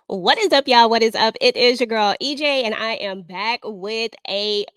What is up, y'all? What is up? It is your girl EJ, and I am back with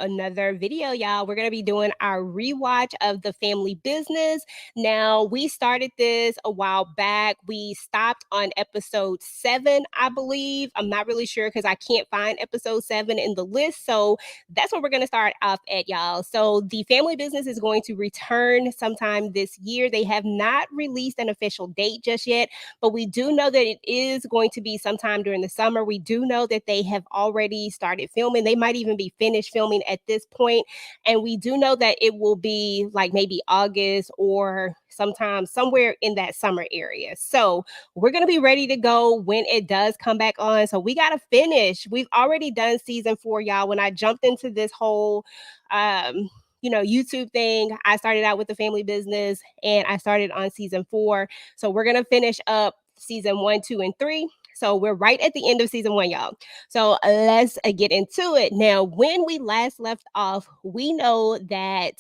another video, y'all. We're gonna be doing our rewatch of The Family Business. Now, we started this a while back. We stopped on episode 7, I believe. I'm not really sure because I can't find episode 7 in the list. So that's what we're gonna start off at, y'all. So The Family Business is going to return sometime this year. They have not released an official date just yet, but we do know that it is going to be sometime during the summer. We do know that they have already started filming. They might even be finished filming at this point. And we do know that it will be like maybe August or sometime somewhere in that summer area. So we're going to be ready to go when it does come back on. So we got to finish. We've already done season 4, y'all. When I jumped into this whole, YouTube thing, I started out with The Family Business and I started on season 4. So we're gonna finish up season 1, 2, and 3. So we're right at the end of season 1, y'all. So let's get into it. Now, when we last left off, we know that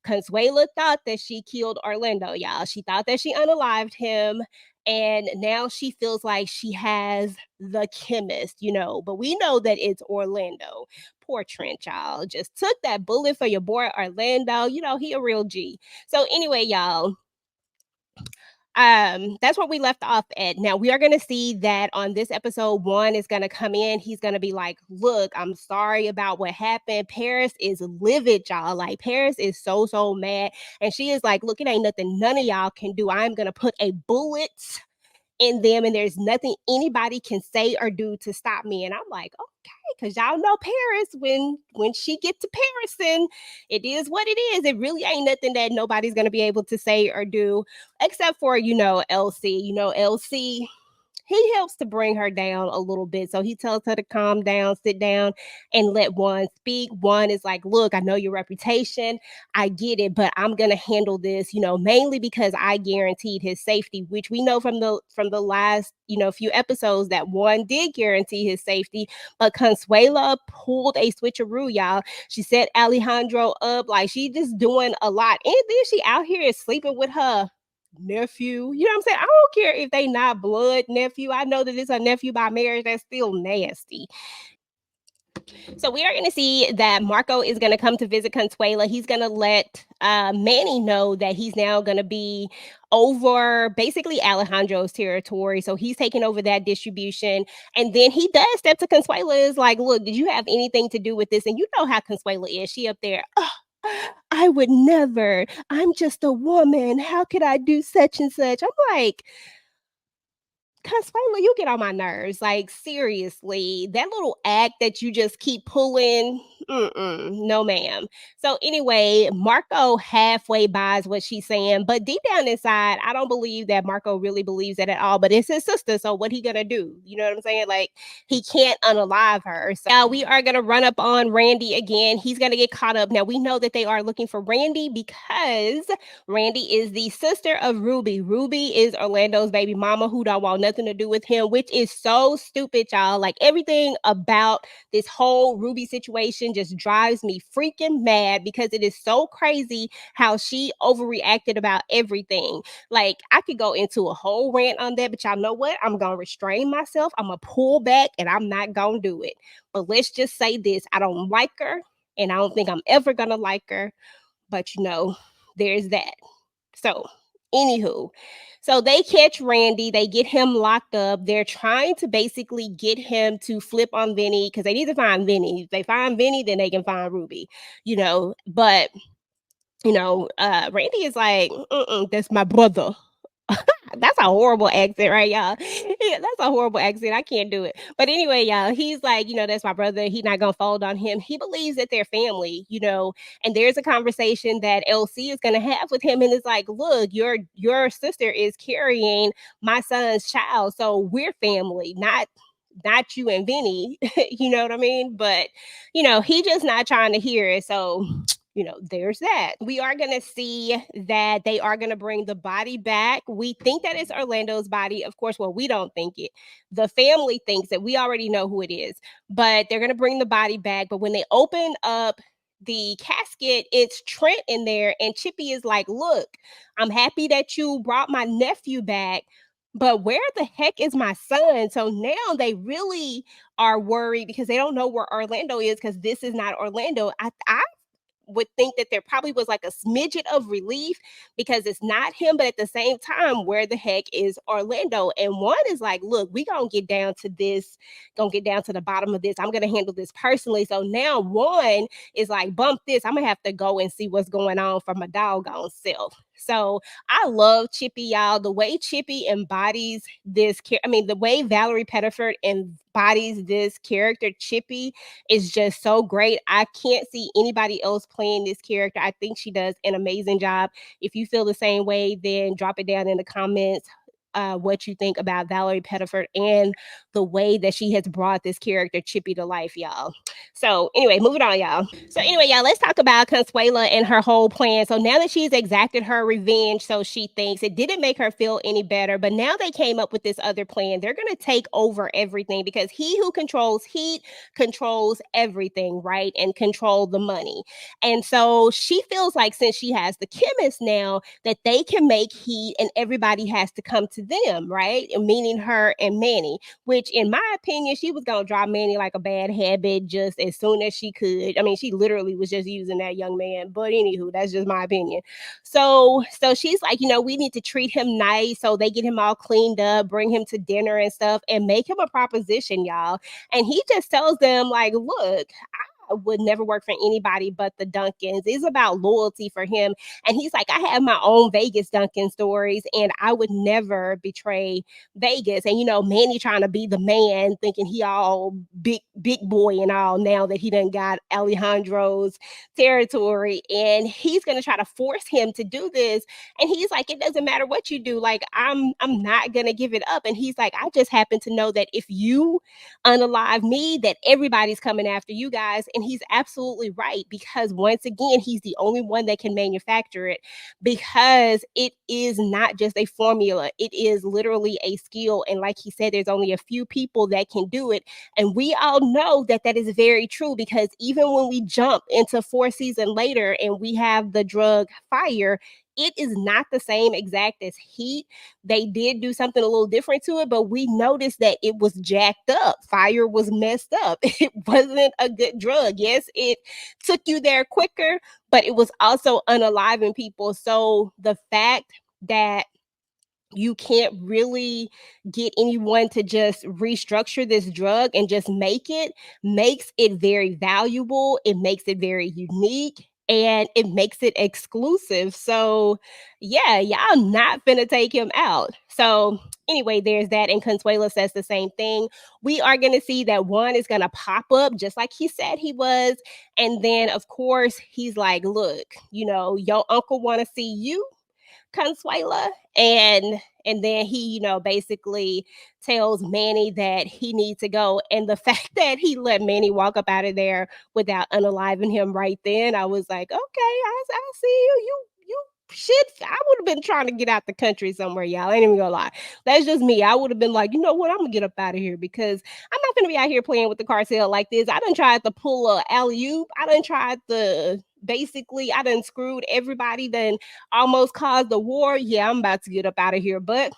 Consuela thought that she killed Orlando, y'all. She thought that she unalived him. And now she feels like she has the chemist. But we know that it's Orlando. Poor Trent, y'all. Just took that bullet for your boy Orlando. He a real G. So anyway, y'all, that's what we left off at. Now we are going to see that on this episode, Juan is going to come in. He's going to be like, look, I'm sorry about what happened. Paris is livid, y'all. Like, Paris is so mad, and she is like, look, it ain't nothing none of y'all can do. I'm going to put a bullet in them, and there's nothing anybody can say or do to stop me. And I'm like, okay, because y'all know Paris, when she gets to Paris, and it is what it is. It really ain't nothing that nobody's gonna be able to say or do, except for LC. LC, he helps to bring her down a little bit. So he tells her to calm down, sit down, and let Juan speak. Juan is like, look, I know your reputation. I get it, but I'm gonna handle this, mainly because I guaranteed his safety, which we know from the last, few episodes that Juan did guarantee his safety. But Consuela pulled a switcheroo, y'all. She set Alejandro up, like she just doing a lot. And then she out here is sleeping with her nephew. You know what I'm saying? I don't care if they not blood nephew. I know that it's a nephew by marriage. That's still nasty. So we are going to see that Marco is going to come to visit Consuela. He's going to let Manny know that he's now going to be over basically Alejandro's territory. So he's taking over that distribution. And then he does step to Consuela, is like, look, did you have anything to do with this? And you know how Consuela is. She up there, I would never. I'm just a woman. How could I do such and such? I'm like, Consuelo, you get on my nerves. Like, seriously, that little act that you just keep pulling, no, ma'am. So, anyway, Marco halfway buys what she's saying, but deep down inside, I don't believe that Marco really believes it at all. But it's his sister, so what he gonna do? You know what I'm saying? Like, he can't unalive her. So, now we are gonna run up on Randy again. He's gonna get caught up. Now, we know that they are looking for Randy because Randy is the sister of Ruby. Ruby is Orlando's baby mama who don't want nothing to do with him, which is so stupid, y'all. Like, everything about this whole Ruby situation just drives me freaking mad because it is so crazy how she overreacted about everything. Like, I could go into a whole rant on that, but y'all know what? I'm going to restrain myself. I'm going to pull back and I'm not going to do it. But let's just say this. I don't like her and I don't think I'm ever going to like her. But there's that. So, anywho, so they catch Randy, they get him locked up. They're trying to basically get him to flip on Vinny because they need to find Vinny. If they find Vinny, then they can find Ruby. But Randy is like, that's my brother. That's a horrible accent, right, y'all? Yeah, that's a horrible accent. I can't do it. But anyway, y'all, he's like, that's my brother. He's not gonna fold on him. He believes that they're family. And there's a conversation that LC is gonna have with him, and it's like, look, your sister is carrying my son's child, so we're family, not you and Vinny. You know what I mean? But he just not trying to hear it. So there's that. We are going to see that they are going to bring the body back. We think that it's Orlando's body. Of course, well, we don't think it. The family thinks that. We already know who it is. But they're going to bring the body back. But when they open up the casket, it's Trent in there. And Chippy is like, look, I'm happy that you brought my nephew back. but where the heck is my son? So now they really are worried because they don't know where Orlando is because this is not Orlando. I would think that there probably was like a smidget of relief because it's not him, but at the same time, where the heck is Orlando? And one is like, look, we gonna get down to this, gonna get down to the bottom of this. I'm gonna handle this personally. So now one is like, bump this. I'm gonna have to go and see what's going on for my doggone self. So I love Chippy, y'all. The way Chippy embodies this, I mean, the way Valerie Pettiford embodies this character, Chippy, is just so great. I can't see anybody else playing this character. I think she does an amazing job. If you feel the same way, then drop it down in the comments. What you think about Valerie Pettiford and the way that she has brought this character Chippy to life, y'all. So anyway, moving on, y'all. So anyway, y'all, let's talk about Consuela and her whole plan. So now that she's exacted her revenge, so she thinks it didn't make her feel any better, but now they came up with this other plan. They're gonna take over everything because he who controls heat controls everything, right? And control the money. And so she feels like since she has the chemist now, that they can make heat and everybody has to come to them, right? Meaning her and Manny, which in my opinion, she was gonna drop Manny like a bad habit just as soon as she could. I mean, she literally was just using that young man. But anywho, that's just my opinion. So she's like, we need to treat him nice. So they get him all cleaned up, bring him to dinner and stuff, and make him a proposition, y'all. And he just tells them, like, look, would never work for anybody but the Duncans. It's about loyalty for him. And he's like, I have my own Vegas Duncan stories, and I would never betray Vegas. And Manny trying to be the man, thinking he all big boy and all now that he done got Alejandro's territory. And he's gonna try to force him to do this. And he's like, it doesn't matter what you do, like I'm not gonna give it up. And he's like, I just happen to know that if you unalive me, that everybody's coming after you guys. And he's absolutely right, because once again, he's the only one that can manufacture it, because it is not just a formula, it is literally a skill. And like he said, there's only a few people that can do it. And we all know that that is very true, because even when we jump into 4 seasons later and we have the drug fire, it is not the same exact as heat. They did do something a little different to it, but we noticed that it was jacked up. Fire was messed up. It wasn't a good drug. Yes, it took you there quicker, but it was also unaliving people. So the fact that you can't really get anyone to just restructure this drug and just make it, makes it very valuable. It makes it very unique, and it makes it exclusive. So yeah, y'all not gonna take him out. So anyway, there's that. And Consuela says the same thing. We are gonna see that one is gonna pop up just like he said he was. And then of course he's like, look, your uncle wanna see you, Consuela, and then he, basically tells Manny that he needs to go. And the fact that he let Manny walk up out of there without unaliving him right then, I was like, okay, I see you. You shit. I would have been trying to get out the country somewhere, y'all. I ain't even gonna lie. That's just me. I would have been like, you know what? I'm gonna get up out of here because I'm not gonna be out here playing with the cartel like this. I done tried to pull a alley oop. I done tried to basically, I done screwed everybody, then almost caused the war. Yeah, I'm about to get up out of here. But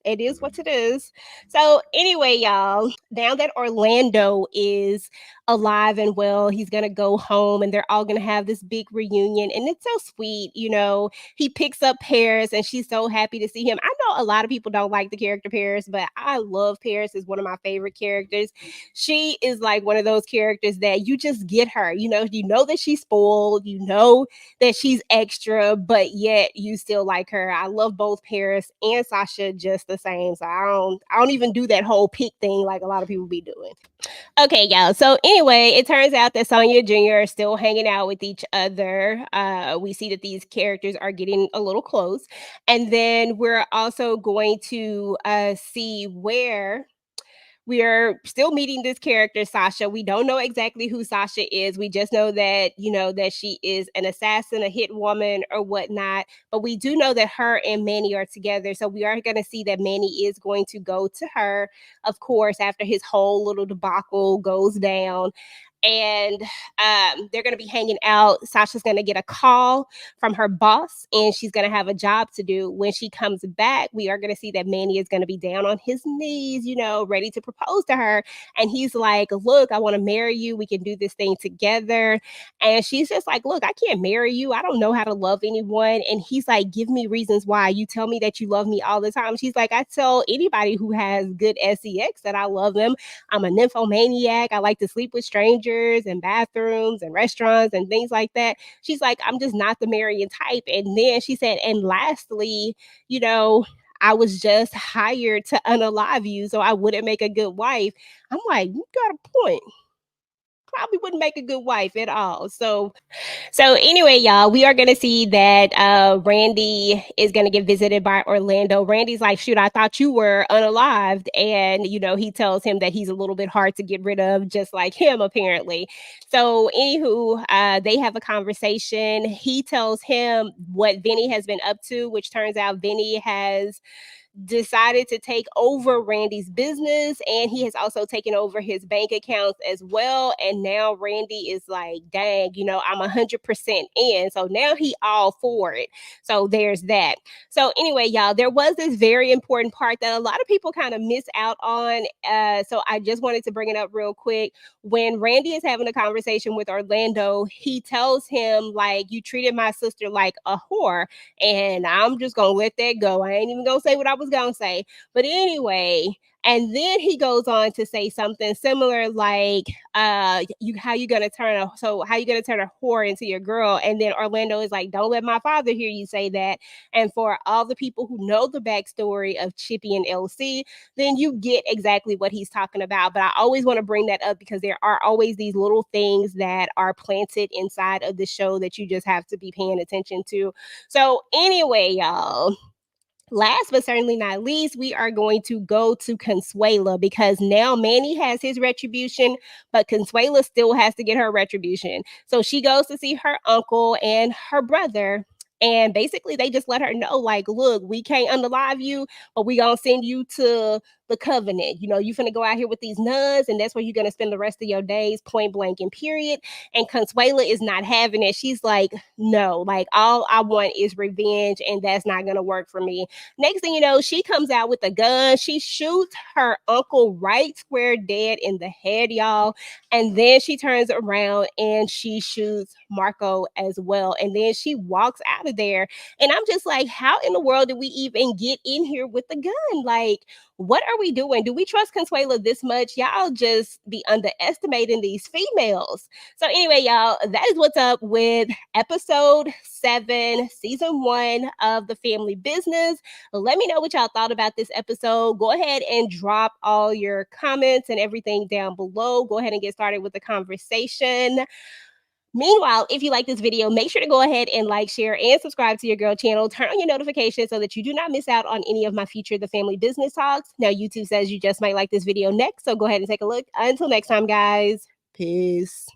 it is what it is. So anyway, y'all, now that Orlando is alive and well, he's gonna go home and they're all gonna have this big reunion. And it's so sweet. He picks up Paris and she's so happy to see him. I know a lot of people don't like the character Paris, but I love Paris. Is one of my favorite characters. She is like one of those characters that you just get her. You know that she's spoiled, that she's extra, but yet you still like her. I love both Paris and Sasha just the same. So I don't even do that whole pick thing like a lot of people be doing. Okay, y'all. So anyway, it turns out that Sonia Jr. are still hanging out with each other. We see that these characters are getting a little close. And then we're also going to see where we are still meeting this character, Sasha. We don't know exactly who Sasha is. We just know that, that she is an assassin, a hit woman, or whatnot. But we do know that her and Manny are together. So we are going to see that Manny is going to go to her, of course, after his whole little debacle goes down. and they're going to be hanging out. Sasha's going to get a call from her boss, and she's going to have a job to do. When she comes back, we are going to see that Manny is going to be down on his knees, ready to propose to her. And he's like, "Look, I want to marry you. We can do this thing together." And she's just like, "Look, I can't marry you. I don't know how to love anyone." And he's like, "Give me reasons why. You tell me that you love me all the time." She's like, "I tell anybody who has good sex that I love them. I'm a nymphomaniac. I like to sleep with strangers in bathrooms and restaurants and things like that." She's like, "I'm just not the marrying type." And then she said, "And lastly, you know, I was just hired to unalive you, so I wouldn't make a good wife." I'm like, "You got a point. Probably wouldn't make a good wife at all." So anyway, y'all, we are gonna see that Randy is gonna get visited by Orlando. Randy's like, "Shoot, I thought you were unalived," and he tells him that he's a little bit hard to get rid of, just like him apparently. So anywho, they have a conversation. He tells him what Vinny has been up to, which turns out Vinny has decided to take over Randy's business, and he has also taken over his bank accounts as well. And now Randy is like, "Dang, I'm 100% in." So now he all for it. So there's that. So anyway, y'all, there was this very important part that a lot of people kind of miss out on. So I just wanted to bring it up real quick. When Randy is having a conversation with Orlando, he tells him like, "You treated my sister like a whore." And I'm just gonna let that go. I ain't even gonna say what I was gonna say. But anyway, and then he goes on to say something similar like, how you gonna turn a whore into your girl?" And then Orlando is like, "Don't let my father hear you say that." And for all the people who know the backstory of Chippy and LC, then you get exactly what he's talking about. But I always want to bring that up because there are always these little things that are planted inside of the show that you just have to be paying attention to. So anyway, y'all, last but certainly not least, we are going to go to Consuela because now Manny has his retribution, but Consuela still has to get her retribution. So she goes to see her uncle and her brother. And basically, they just let her know, like, "Look, we can't unalive you, but we gonna send you to the covenant. You finna go out here with these nuns, and that's where you're gonna spend the rest of your days, point blank and period." And Consuela is not having it. She's like, "No, like, all I want is revenge, and that's not gonna work for me." Next thing you know, she comes out with a gun. She shoots her uncle right square dead in the head, y'all. And then she turns around and she shoots Marco as well. And then she walks out of there. And I'm just like, how in the world did we even get in here with the gun? Like, what are we doing? Do we trust Consuela this much? Y'all just be underestimating these females. So, anyway, y'all, that is what's up with episode 7, season 1 of The Family Business. Let me know what y'all thought about this episode. Go ahead and drop all your comments and everything down below. Go ahead and get started with the conversation. Meanwhile, if you like this video, make sure to go ahead and like, share, and subscribe to your girl channel. Turn on your notifications so that you do not miss out on any of my future The Family Business Talks. Now, YouTube says you just might like this video next, so go ahead and take a look. Until next time, guys. Peace.